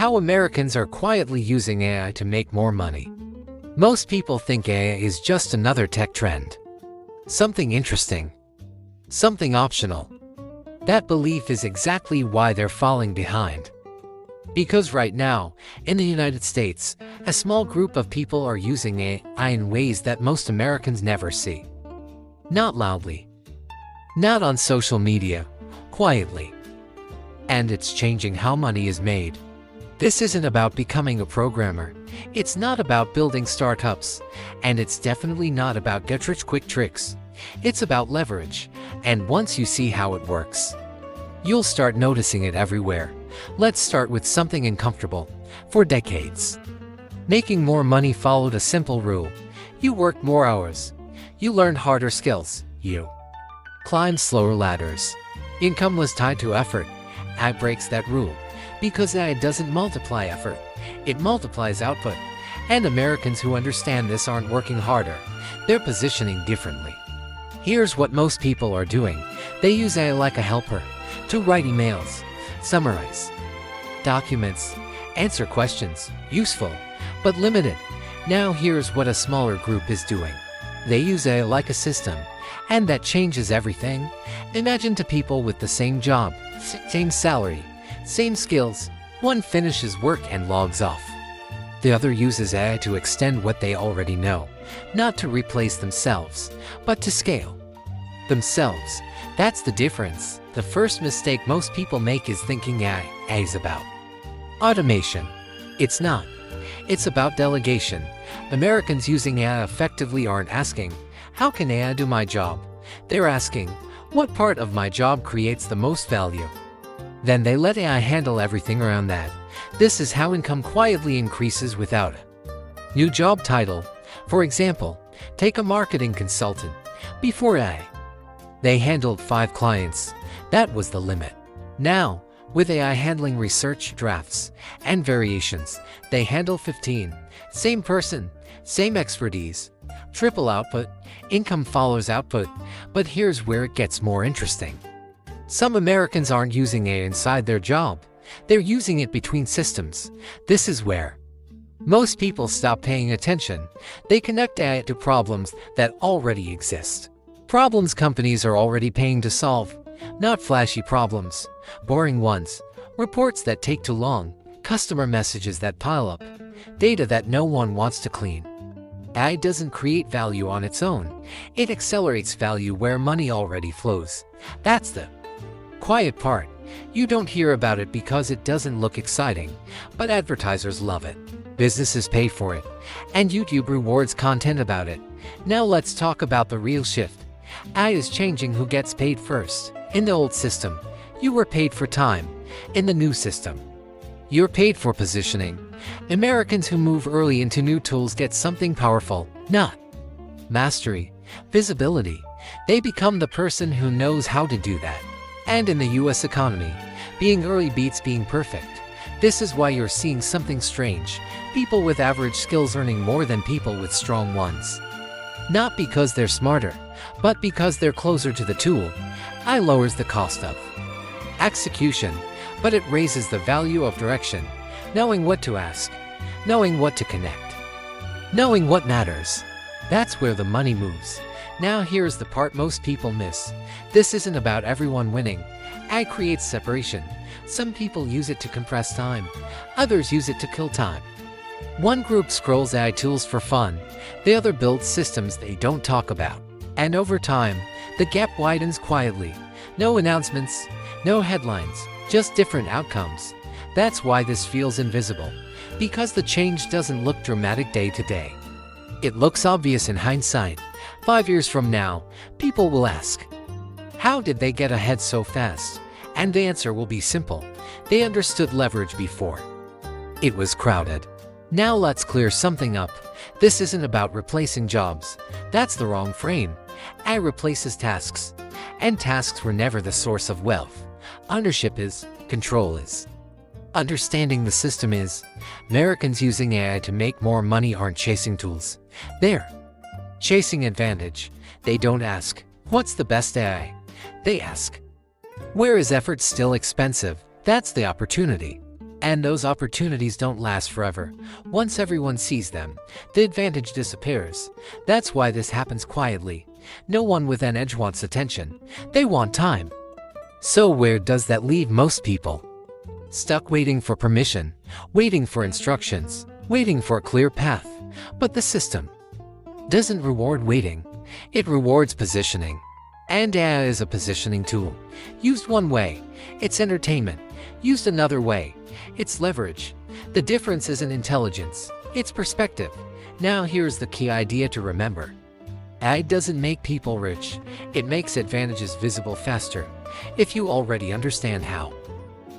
How Americans are quietly using AI to make more money. Most people think AI is just another tech trend. Something interesting. Something optional. That belief is exactly why they're falling behind. Because right now, in the United States, a small group of people are using AI in ways that most Americans never see. Not loudly. Not on social media. Quietly. And it's changing how money is made. This isn't about becoming a programmer. It's not about building startups. And it's definitely not about get-rich-quick tricks. It's about leverage. And once you see how it works, you'll start noticing it everywhere. Let's start with something uncomfortable. For decades, making more money followed a simple rule. You worked more hours. You learned harder skills. You climbed slower ladders. Income was tied to effort. AI breaks that rule. Because AI doesn't multiply effort. It multiplies output. And Americans who understand this aren't working harder. They're positioning differently. Here's what most people are doing. They use AI like a helper to write emails, summarize documents, answer questions. Useful, but limited. Now here's what a smaller group is doing. They use AI like a system, and that changes everything. Imagine two people with the same job, same salary, same skills. One finishes work and logs off. The other uses AI to extend what they already know, not to replace themselves, but to scale themselves. That's the difference. The first mistake most people make is thinking AI is about automation. It's not. It's about delegation. Americans using AI effectively aren't asking, how can AI do my job? They're asking, what part of my job creates the most value? Then they let AI handle everything around that. This is how income quietly increases without a new job title. For example, take a marketing consultant. Before AI, they handled 5 clients. That was the limit. Now, with AI handling research, drafts, and variations, they handle 15. Same person, same expertise, triple output. Income follows output. But here's where it gets more interesting. Some Americans aren't using AI inside their job. They're using it between systems. This is where most people stop paying attention. They connect AI to problems that already exist. Problems companies are already paying to solve. Not flashy problems, boring ones, reports that take too long, customer messages that pile up, data that no one wants to clean. AI doesn't create value on its own. It accelerates value where money already flows. That's the quiet part. You don't hear about it because it doesn't look exciting, but advertisers love it. Businesses pay for it, and YouTube rewards content about it. Now let's talk about the real shift. AI is changing who gets paid first. In the old system, you were paid for time. In the new system, you're paid for positioning. Americans who move early into new tools get something powerful, not mastery, visibility. They become the person who knows how to do that. And in the US economy, being early beats being perfect. This is why you're seeing something strange. People with average skills earning more than people with strong ones. Not because they're smarter, but because they're closer to the tool. AI lowers the cost of execution, but it raises the value of direction. Knowing what to ask, knowing what to connect, knowing what matters. That's where the money moves. Now here's the part most people miss. This isn't about everyone winning. AI creates separation. Some people use it to compress time. Others use it to kill time. One group scrolls AI tools for fun. The other builds systems they don't talk about. And over time, the gap widens quietly. No announcements, no headlines, just different outcomes. That's why this feels invisible. Because the change doesn't look dramatic day to day. It looks obvious in hindsight. 5 years from now, people will ask, how did they get ahead so fast? And the answer will be simple. They understood leverage before it was crowded. Now let's clear something up. This isn't about replacing jobs. That's the wrong frame. AI replaces tasks. And tasks were never the source of wealth. Ownership is, control is. Understanding the system is. Americans using AI to make more money aren't chasing tools. They're chasing advantage. They don't ask, what's the best AI? They ask, where is effort still expensive? That's the opportunity. And those opportunities don't last forever. Once everyone sees them, the advantage disappears. That's why this happens quietly. No one with an edge wants attention. They want time. So where does that leave most people? Stuck waiting for permission, waiting for instructions, waiting for a clear path. But the system doesn't reward waiting. It rewards positioning. And AI is a positioning tool. Used one way, it's entertainment. Used another way, it's leverage. The difference isn't intelligence, it's perspective. Now here's the key idea to remember. AI doesn't make people rich. It makes advantages visible faster. If you already understand how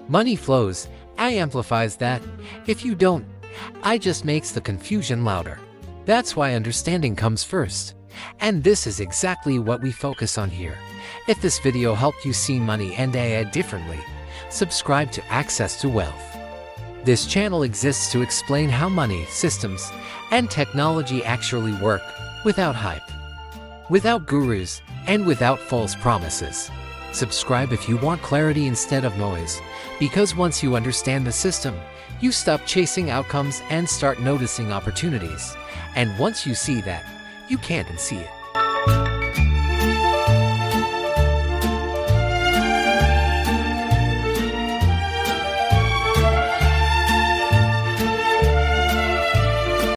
money flows, AI amplifies that. If you don't, AI just makes the confusion louder. That's why understanding comes first. And this is exactly what we focus on here. If this video helped you see money and AI differently, subscribe to Access to Wealth. This channel exists to explain how money, systems, and technology actually work without hype, without gurus, and without false promises. Subscribe if you want clarity instead of noise, because once you understand the system, you stop chasing outcomes and start noticing opportunities. And once you see that, you can't unsee it.